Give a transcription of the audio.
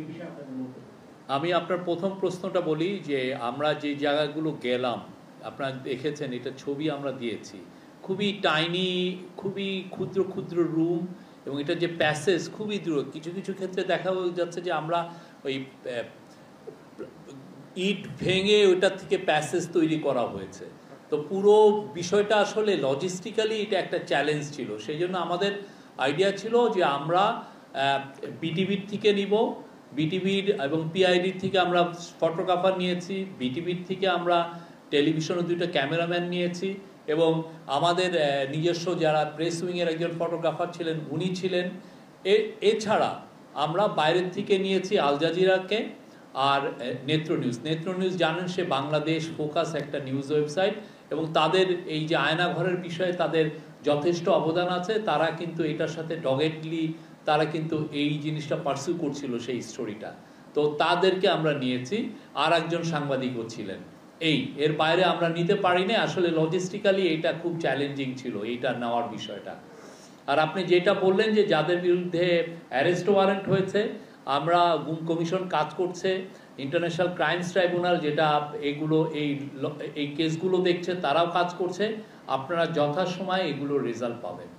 এই বিষয়ে আপনাদের মন্তব্য। আমি আপনার প্রথম প্রশ্নটা বলি যে আমরা যে জায়গাগুলো গেলাম আপনারা দেখেছেন, এটা ছবি আমরা দিয়েছি, খুবই টাইনি, খুবই ক্ষুদ্র ক্ষুদ্র রুম, এবং এটা যে প্যাসেজ খুবই দূর, কিছু কিছু ক্ষেত্রে দেখা যাচ্ছে যে আমরা ওই ইট ভেঙে ওইটার থেকে প্যাসেজ তৈরি করা হয়েছে। তো পুরো বিষয়টা আসলে লজিস্টিক্যালি এটা একটা চ্যালেঞ্জ ছিল। সেই জন্য আমাদের আইডিয়া ছিল যে আমরা বিটিভির থেকে নিব, বিটিভির এবং পিআইডির থেকে আমরা ফটোগ্রাফার নিয়েছি, বিটিভির থেকে আমরা টেলিভিশনের দুটো ক্যামেরাম্যান নিয়েছি, এবং আমাদের নিজস্ব যারা প্রেস উইংয়ের একজন ফটোগ্রাফার ছিলেন উনি ছিলেন। এছাড়া আমরা বাইরের থেকে নিয়েছি আল জাজিরাকে আর নেত্র নিউজ জানেন, সে বাংলাদেশ ফোকাস একটা নিউজ ওয়েবসাইট, এবং তাদের এই যে আয়নাঘরের বিষয়ে তাদের যথেষ্ট অবদান আছে। তারা কিন্তু এটার সাথে ডগেটলি তারা কিন্তু এই জিনিসটা পার্সিউ করছিল সেই স্টোরিটা, তো তাদেরকে আমরা নিয়েছি। আর একজন সাংবাদিকও ছিলেন। এর বাইরে আমরা নিতে পারিনি, আসলে লজিস্টিক্যালি এটা খুব চ্যালেঞ্জিং ছিল এইটা নেওয়ার বিষয়টা। আর আপনি যেটা বললেন যে যাদের বিরুদ্ধে অ্যারেস্ট ওয়ারেন্ট হয়েছে, আমরা গুম কমিশন কাজ করছে, ইন্টারন্যাশনাল ক্রাইমস ট্রাইব্যুনাল যেটা এগুলো এই কেসগুলো দেখছে তারাও কাজ করছে, আপনারা যথাসময়ে এগুলো রেজাল্ট পাবেন।